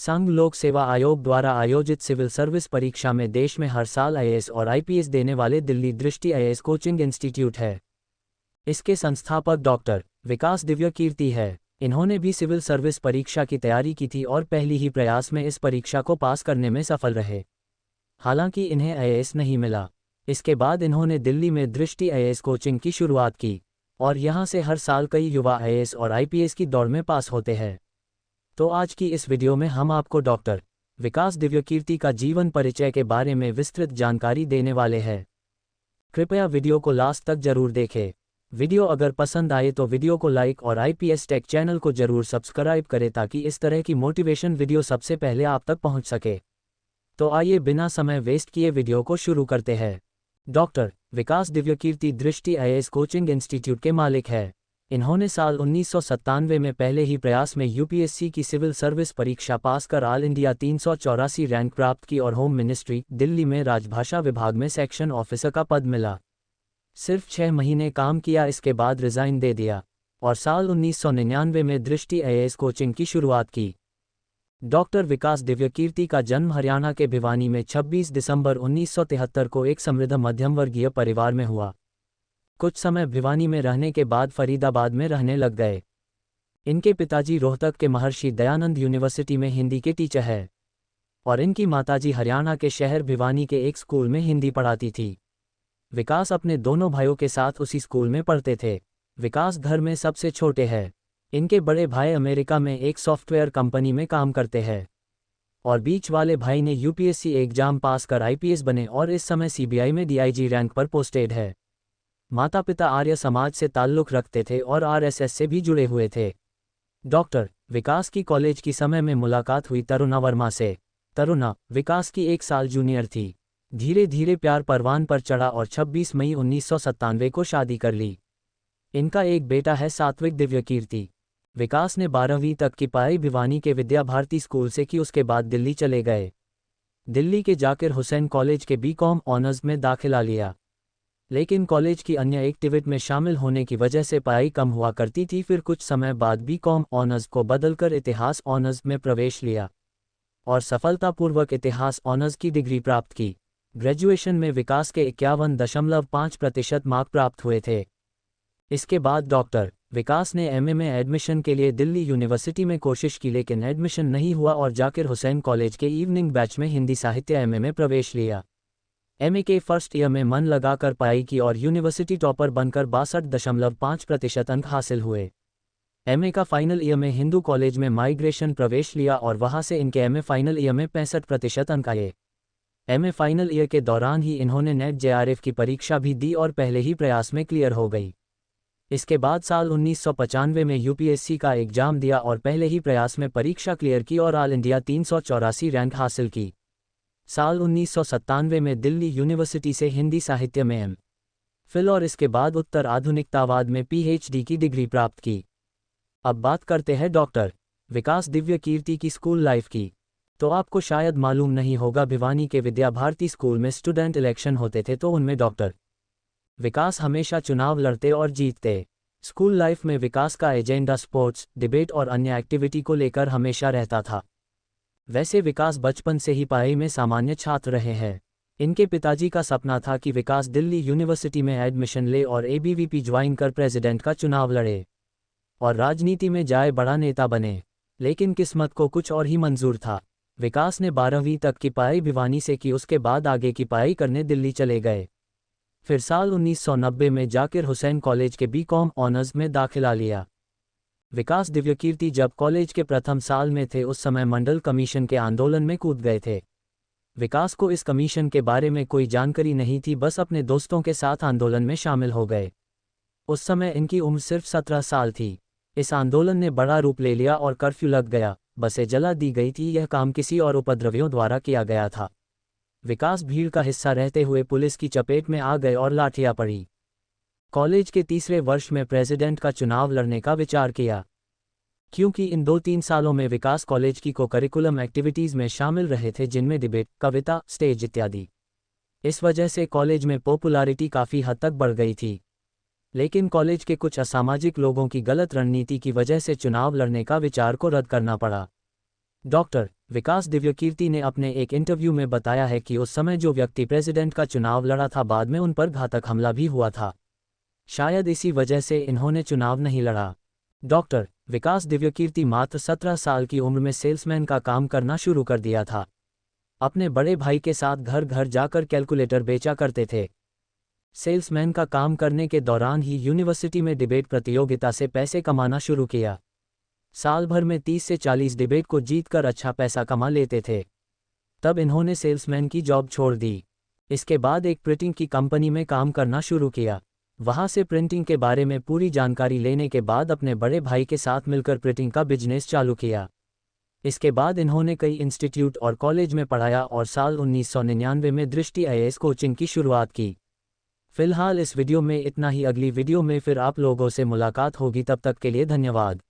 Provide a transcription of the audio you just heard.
संघ लोक सेवा आयोग द्वारा आयोजित सिविल सर्विस परीक्षा में देश में हर साल आईएएस और आईपीएस देने वाले दिल्ली दृष्टि आईएएस कोचिंग इंस्टीट्यूट है। इसके संस्थापक डॉक्टर विकास दिव्यकीर्ति है। इन्होंने भी सिविल सर्विस परीक्षा की तैयारी की थी और पहली ही प्रयास में इस परीक्षा को पास करने में सफल रहे। हालांकि इन्हें आईएएस नहीं मिला। इसके बाद इन्होंने दिल्ली में दृष्टि आईएएस कोचिंग की शुरुआत की और यहां से हर साल कई युवा आईएएस और आईपीएस की दौड़ में पास होते हैं। तो आज की इस वीडियो में हम आपको डॉक्टर विकास दिव्यकीर्ति का जीवन परिचय के बारे में विस्तृत जानकारी देने वाले हैं। कृपया वीडियो को लास्ट तक जरूर देखें। वीडियो अगर पसंद आए तो वीडियो को लाइक और आईपीएस टेक चैनल को जरूर सब्सक्राइब करें ताकि इस तरह की मोटिवेशन वीडियो सबसे पहले आप तक पहुंच सके। तो आइए बिना समय वेस्ट किए वीडियो को शुरू करते हैं। डॉक्टर विकास दिव्यकीर्ति दृष्टि आईएएस कोचिंग इंस्टीट्यूट के मालिक है। इन्होंने साल 1997 में पहले ही प्रयास में यूपीएससी की सिविल सर्विस परीक्षा पास कर ऑल इंडिया 384 रैंक प्राप्त की और होम मिनिस्ट्री दिल्ली में राजभाषा विभाग में सेक्शन ऑफिसर का पद मिला। सिर्फ 6 महीने काम किया, इसके बाद रिजाइन दे दिया और साल 1999 में दृष्टि आईएएस कोचिंग की शुरुआत की। डॉक्टर विकास दिव्यकीर्ति का जन्म हरियाणा के भिवानी में 26 दिसंबर 1973 को एक समृद्ध मध्यम वर्गीय परिवार में हुआ। कुछ समय भिवानी में रहने के बाद फरीदाबाद में रहने लग गए। इनके पिताजी रोहतक के महर्षि दयानंद यूनिवर्सिटी में हिंदी के टीचर हैं और इनकी माताजी हरियाणा के शहर भिवानी के एक स्कूल में हिंदी पढ़ाती थी। विकास अपने दोनों भाइयों के साथ उसी स्कूल में पढ़ते थे। विकास घर में सबसे छोटे हैं। इनके बड़े भाई अमेरिका में एक सॉफ्टवेयर कंपनी में काम करते हैं और बीच वाले भाई ने यूपीएससी एग्जाम पास कर आईपीएस बने और इस समय सीबीआई में डीआईजी रैंक पर पोस्टेड है। माता पिता आर्य समाज से ताल्लुक़ रखते थे और आरएसएस से भी जुड़े हुए थे। डॉक्टर विकास की कॉलेज की समय में मुलाकात हुई तरुणा वर्मा से। तरुणा विकास की 1 साल जूनियर थी। धीरे धीरे प्यार परवान पर चढ़ा और 26 मई 1997 को शादी कर ली। इनका एक बेटा है सात्विक दिव्यकीर्ति। विकास ने 12वीं तक की पढ़ाई भिवानी के विद्या भारती स्कूल से की, उसके बाद दिल्ली चले गए। दिल्ली के जाकिर हुसैन कॉलेज के बीकॉम ऑनर्स में दाखिला लिया, लेकिन कॉलेज की अन्य एक्टिविटी में शामिल होने की वजह से पढ़ाई कम हुआ करती थी। फिर कुछ समय बाद बीकॉम ऑनर्स को बदलकर इतिहास ऑनर्स में प्रवेश लिया और सफलतापूर्वक इतिहास ऑनर्स की डिग्री प्राप्त की। ग्रेजुएशन में विकास के 51.5% मार्क प्राप्त हुए थे। इसके बाद डॉक्टर विकास ने एमए में एडमिशन के लिए दिल्ली यूनिवर्सिटी में कोशिश की, लेकिन एडमिशन नहीं हुआ और जाकिर हुसैन कॉलेज के इवनिंग बैच में हिंदी साहित्य एमए में प्रवेश लिया। एमए के फर्स्ट ईयर में मन लगाकर पढ़ाई की और यूनिवर्सिटी टॉपर बनकर 62.5% अंक हासिल हुए। एमए का फाइनल ईयर में हिंदू कॉलेज में माइग्रेशन प्रवेश लिया और वहां से इनके एमए फाइनल ईयर में 65% अंक आए। एमए फाइनल ईयर के दौरान ही इन्होंने नेट जेआरएफ की परीक्षा भी दी और पहले ही प्रयास में क्लियर हो गई। इसके बाद साल 1995 में यूपीएससी का एग्जाम दिया और पहले ही प्रयास में परीक्षा क्लियर की और ऑल इंडिया 384 रैंक हासिल की। साल 1997 में दिल्ली यूनिवर्सिटी से हिंदी साहित्य में एम.फिल और इसके बाद उत्तर आधुनिकतावाद में पीएचडी की डिग्री प्राप्त की। अब बात करते हैं डॉक्टर विकास दिव्यकीर्ति की स्कूल लाइफ की। तो आपको शायद मालूम नहीं होगा, भिवानी के विद्या भारती स्कूल में स्टूडेंट इलेक्शन होते थे तो उनमें डॉक्टर विकास हमेशा चुनाव लड़ते और जीतते। स्कूल लाइफ में विकास का एजेंडा स्पोर्ट्स, डिबेट और अन्य एक्टिविटी को लेकर हमेशा रहता था। वैसे विकास बचपन से ही पढ़ाई में सामान्य छात्र रहे हैं। इनके पिताजी का सपना था कि विकास दिल्ली यूनिवर्सिटी में एडमिशन ले और एबीवीपी ज्वाइन कर प्रेसिडेंट का चुनाव लड़े और राजनीति में जाए, बड़ा नेता बने। लेकिन किस्मत को कुछ और ही मंजूर था। विकास ने 12वीं तक की पढ़ाई भिवानी से की, उसके बाद आगे की पढ़ाई करने दिल्ली चले गए। फिर साल 1990 में जाकिर हुसैन कॉलेज के बीकॉम ऑनर्स में दाखिला लिया। विकास दिव्यकीर्ति जब कॉलेज के प्रथम साल में थे उस समय मंडल कमीशन के आंदोलन में कूद गए थे। विकास को इस कमीशन के बारे में कोई जानकारी नहीं थी, बस अपने दोस्तों के साथ आंदोलन में शामिल हो गए। उस समय इनकी उम्र सिर्फ 17 साल थी। इस आंदोलन ने बड़ा रूप ले लिया और कर्फ्यू लग गया, बसें जला दी गई थी। यह काम किसी और उपद्रवियों द्वारा किया गया था। विकास भीड़ का हिस्सा रहते हुए पुलिस की चपेट में आ गए और लाठियां पड़ी। कॉलेज के तीसरे वर्ष में प्रेसिडेंट का चुनाव लड़ने का विचार किया, क्योंकि इन 2-3 सालों में विकास कॉलेज की को-करिकुलम एक्टिविटीज़ में शामिल रहे थे, जिनमें डिबेट, कविता, स्टेज इत्यादि। इस वजह से कॉलेज में पॉपुलैरिटी काफ़ी हद तक बढ़ गई थी। लेकिन कॉलेज के कुछ असामाजिक लोगों की गलत रणनीति की वजह से चुनाव लड़ने का विचार को रद्द करना पड़ा। डॉक्टर विकास दिव्यकीर्ति ने अपने एक इंटरव्यू में बताया है कि उस समय जो व्यक्ति प्रेसिडेंट का चुनाव लड़ा था, बाद में उन पर घातक हमला भी हुआ था। शायद इसी वजह से इन्होंने चुनाव नहीं लड़ा। डॉक्टर विकास दिव्यकीर्ति मात्र 17 साल की उम्र में सेल्समैन का काम करना शुरू कर दिया था। अपने बड़े भाई के साथ घर घर जाकर कैलकुलेटर बेचा करते थे। सेल्समैन का काम करने के दौरान ही यूनिवर्सिटी में डिबेट प्रतियोगिता से पैसे कमाना शुरू किया। साल भर में 30 से 40 डिबेट को जीतकर अच्छा पैसा कमा लेते थे। तब इन्होंने सेल्समैन की जॉब छोड़ दी। इसके बाद एक प्रिंटिंग की कंपनी में काम करना शुरू किया। वहां से प्रिंटिंग के बारे में पूरी जानकारी लेने के बाद अपने बड़े भाई के साथ मिलकर प्रिंटिंग का बिजनेस चालू किया। इसके बाद इन्होंने कई इंस्टीट्यूट और कॉलेज में पढ़ाया और साल 1999 में दृष्टि IAS कोचिंग की शुरुआत की। फिलहाल इस वीडियो में इतना ही। अगली वीडियो में फिर आप लोगों से मुलाकात होगी, तब तक के लिए धन्यवाद।